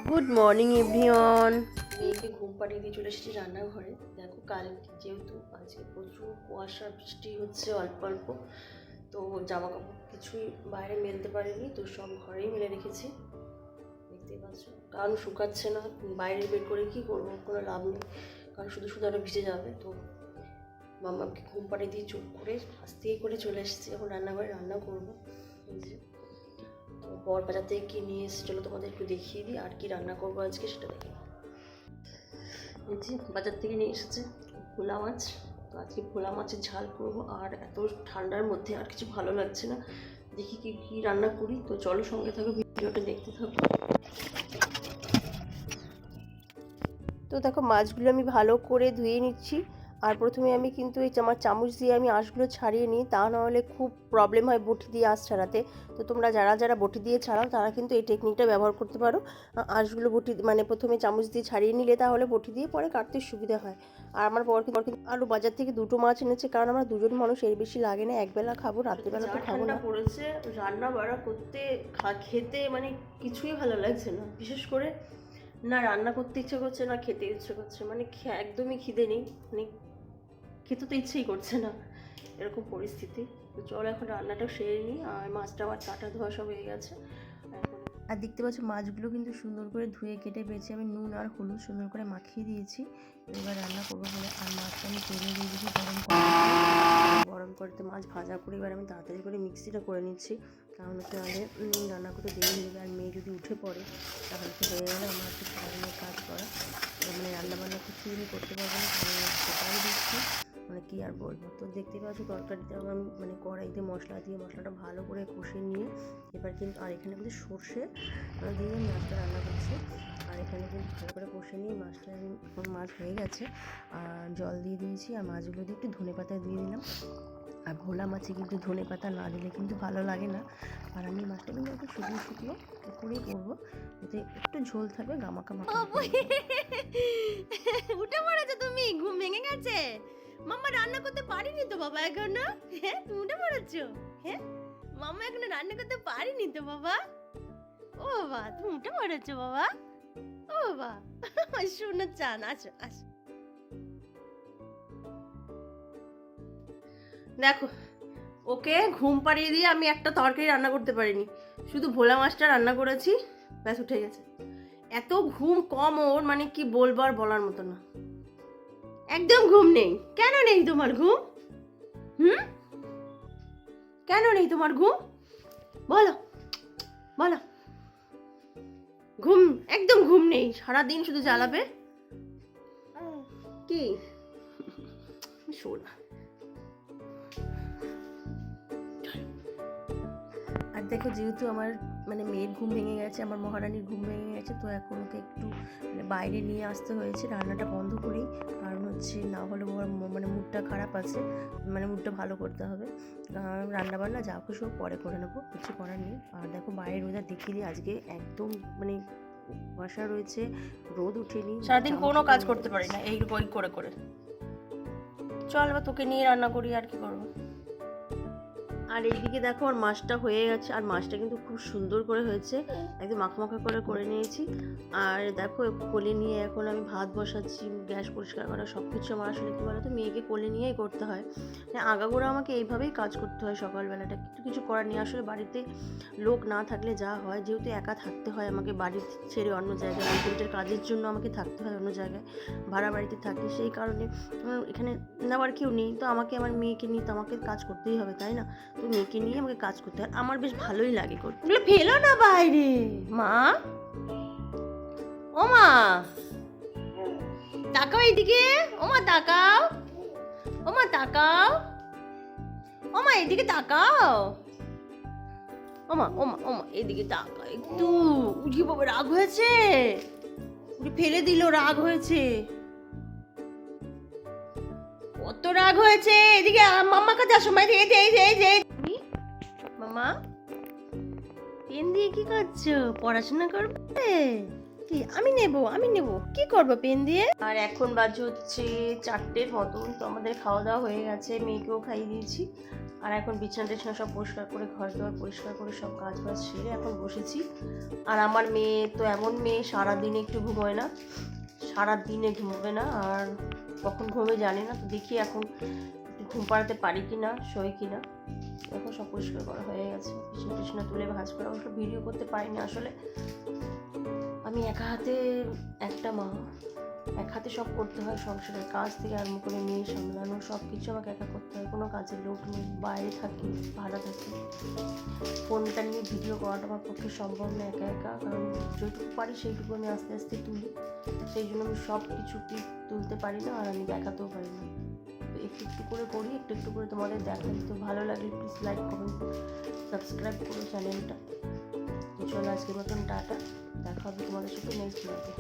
Good morning everyone. মেয়েকে ঘুম পাড়িয়ে দিয়ে চলে এসেছি রান্নাঘরে। দেখো কাল যেহেতু আজকে প্রচুর কুয়াশা বৃষ্টি হচ্ছে অল্প অল্প, তো জামা কাপড় কিছুই বাইরে মেলতে পারিনি, তো সব ঘরেই মেলে রেখেছি। দেখতেই পাচ্ছ, কারণ শুকাচ্ছে না, বাইরে বের করে কি করবো, কোনো লাভ নেই, কারণ শুধু শুধু আরও ভিজে যাবে। তো মামাকে ঘুম পাড়িয়ে দিয়ে চুপ করে আস্তে করে চলে এসেছি, এখন রান্নাঘরে রান্না করবো। তো বর বাজার থেকে কি নিয়ে এসে চলো তোমাদের একটু দেখিয়ে দিই, আর কি রান্না করবো আজকে সেটা দেখি। এই যে বাজার থেকে নিয়ে এসেছে ভোলা মাছ, তো আজকে ভোলা মাছের ঝাল করবো। আর এত ঠান্ডার মধ্যে আর কিছু ভালো লাগছে না, দেখি কি কি রান্না করি। তো চলো সঙ্গে থাকো, ভিডিওটা দেখতে থাকো। তো দেখো মাছগুলো আমি ভালো করে ধুয়ে নিচ্ছি। আর প্রথমে আমি কিন্তু এই আমার চামচ দিয়ে আমি আঁশগুলো ছাড়িয়ে নিই, তা নাহলে খুব প্রবলেম হয় বটি দিয়ে আঁশ ছাড়াতে। তো তোমরা যারা যারা বটি দিয়ে ছাড়াও তারা কিন্তু এই টেকনিকটা ব্যবহার করতে পারো। আঁশগুলো বটি মানে প্রথমে চামচ দিয়ে ছাড়িয়ে নিলে তাহলে বটি দিয়ে পরে কাটতে সুবিধা হয়। আর আমার বর কিন্তু আরও বাজার থেকে দুটো মাছ এনেছে, কারণ আমরা দুজন মানুষ, এর বেশি লাগে না, একবেলা খাবো, রাত্রিবেলা তো খাবো না। পড়েছে রান্না বাড়া করতে খেতে মানে কিছুই ভালো লাগছে না, বিশেষ করে না রান্না করতে ইচ্ছে করছে না খেতে ইচ্ছে করছে, মানে একদমই খিদে নেই, মানে খেতে তো ইচ্ছেই করছে না, এরকম পরিস্থিতি। তো চলো এখন রান্নাটা সেরে নিই। আর মাছটা আমার কাটা ধোয়া সব হয়ে গেছে এখন। আর দেখতে পাচ্ছ মাছগুলো কিন্তু সুন্দর করে ধুয়ে কেটে বেছে আমি নুন আর হলুদ সুন্দর করে মাখিয়ে দিয়েছি। এবার রান্না করবো বলে আর মাছটা আমি তেলে দিয়ে দিয়েছি গরম করতে মাছ ভাজা করে এবার আমি তাড়াতাড়ি করে মিক্সিটা করে নিচ্ছি, কারণ তাহলে রান্না করতে দেরি হয়ে যাবে। আর মেয়ে যদি উঠে পড়ে তাহলে তো হয়ে গেলে আমার একটু সারাদিনের কাজ করা, মানে রান্নাবান্না কিছু আমি করতে পারবো না, কারণ সেটাই দিচ্ছি, মানে কী আর বলবো। তো দেখতে পাচ্ছ তরকারিতে আমি মানে কড়াইতে মশলা দিয়ে মশলাটা ভালো করে কষে নিয়ে এবার কিন্তু, আর এখানে কিন্তু সর্ষে দিয়ে মাছটা রান্না করছি। আর এখানে কিন্তু ভালো করে কষে নিয়ে মাছটা এখন মাছ হয়ে গেছে, আর জল দিয়ে দিয়েছি, আর মাছগুলো দিয়ে একটু ধনেপাতা দিয়ে দিলাম। আর ভোলা মাছে কিন্তু ধনেপাতা না দিলে কিন্তু ভালো লাগে না। আর আমি মাছটা কিন্তু একটু শুকনো শুকনো করেই করবো, যাতে একটু ঝোল থাকবে, গামাকা মাখা। উঠে পড়েছো তুমি, ঘুম ভেঙে গেছে? মাম্মা রান্না করতে পারিনি তো বাবা এখনো। হ্যাঁ তুমি উঠে পড়েছো? হ্যাঁ মাম্মা এখনো রান্না করতে পারিনি তো বাবা। ও বাবা তুমি উঠে পড়েছো বাবা? ও বাবা শোনো চান, আসো আসো। দেখো ওকে ঘুম পাড়িয়ে দিয়ে আমি একটা তরকারি রান্না করতে পারিনি, শুধু ভোলা মাছটা রান্না করেছি, ব্যাস উঠে গেছে। এত ঘুম কম ওর, মানে কি বলবো আর বলার মতো না, একদম ঘুম নেই। কেন নেই তোমার ঘুম? কেন নেই তোমার ঘুম বলো বলো। ঘুম একদম ঘুম নেই, সারাদিন শুধু জ্বালাবে। কি শোনা। আর দেখো যেহেতু আমার মানে মেয়ের ঘুম ভেঙে গেছে, আমার মহারানীর ঘুম ভেঙে গেছে, তো এখন ওকে একটু মানে বাইরে নিয়ে আসতে হয়েছে রান্নাটা বন্ধ করেই, কারণ হচ্ছে না হলে ওর মানে মুডটা খারাপ আছে, মানে মুডটা ভালো করতে হবে। রান্না বান্না যা খুশি হোক পরে করে নেবো, কিছু করার নেই। আর দেখো বাইরের ওয়েদার দেখিয়ে দিই, আজকে একদম মানে কুয়াশা রয়েছে, রোদ ওঠেনি, সারাদিন কোনো কাজ করতে পারি না এই বই করে করে। চল এবার তোকে নিয়ে রান্না করি, আর কি করবো। আর এইদিকে দেখো আর মাছটা হয়ে গেছে, আর মাছটা কিন্তু খুব সুন্দর করে হয়েছে, একদম মাখা মাখা করে নিয়েছি। আর দেখো কোলে নিয়ে এখন আমি ভাত বসাচ্ছি, গ্যাস পরিষ্কার করা সব কিছু আমার আসলে কী বলো তো মেয়েকে কোলে নিয়েই করতে হয়, মানে আগাগোড়া আমাকে এইভাবেই কাজ করতে হয় সকালবেলাটা, কিছু করার নেই। আসলে বাড়িতে লোক না থাকলে যা হয়, যেহেতু একা থাকতে হয় আমাকে, বাড়ি ছেড়ে অন্য জায়গায় পেটের কাজের জন্য আমাকে থাকতে হয় অন্য জায়গায়, ভাড়া বাড়িতে থাকি, সেই কারণে এখানে নেওয়ার কেউ নেই, তো আমাকে আমার মেয়েকে নিয়ে তো আমাকে কাজ করতেই হবে, তাই না? তো মেয়েকে নিয়ে আমাকে কাজ করতে হয়, আমার বেশ ভালোই লাগে করতে। এগুলো ফেলো না বাইরে মা। ও মা তাকাও এইদিকে, ও মা তাকাও, ও মা তাকাও, ও মা এইদিকে তাকাও, ও মা ও মা ও মা এইদিকে তাকাও একটু। উঠি বাবা রাগ হয়েছে, ফেলে দিল, রাগ হয়েছে, কত রাগ হয়েছে। এদিকে মাম্মার কাছে আসো, মামা পেন দিয়ে কি করছো? পড়াশোনা করবে? কি আমি নেব কি করবো পেন দিয়ে? আর এখন বাজে হচ্ছে 4টের মতন, তো আমাদের খাওয়া দাওয়া হয়ে গেছে, মেয়েকেও খাইয়ে দিয়েছি। আর এখন বিছানা টিছানা সব পরিষ্কার করে ঘর দোয়ার পরিষ্কার করে সব কাজ বাজ সেরে এখন বসেছি। আর আমার মেয়ে তো এমন মেয়ে, সারাদিনে একটু ঘুমোয় না, সারাদিনে ঘুমোবে না, আর কখন ঘুমে জানি না। তো দেখি এখন ঘুম পাড়াতে পারি কি না, শোয় কি না। এখন সব পরিষ্কার করা হয়ে গেছে, বিছানা টিছানা তুলে ভাঁজ করা। অবশ্য ভিডিও করতে পারিনি আসলে, আমি একা হাতে একটা মা, এক হাতে সব করতে হয়, সংসারের কাজ থেকে আরম্ভ করে মেয়ে সামলানো সব কিছু আমাকে একা করতে হয়। কোনো কাজের লোক নেই, বাইরে থাকি, ভাড়া থাকি। ফোনটা নিয়ে ভিডিও করাটা আমার পক্ষে সম্ভব না একা একা, কারণ যেটুকু পারি সেইটুকু আমি আস্তে আস্তে তুলি। সেই জন্য আমি সব কিছু তুলতে পারি না, আর আমি দেখাতেও পারি না। তো একটু একটু করে করি, একটু একটু করে তোমাদের দেখাই। তো ভালো লাগলে প্লিজ লাইক কমেন্ট সাবস্ক্রাইব করো চ্যানেলটা। তো চলো আজকের মতন টাটা, দেখা হবে তোমাদের সাথে নেক্সট ব্লগে।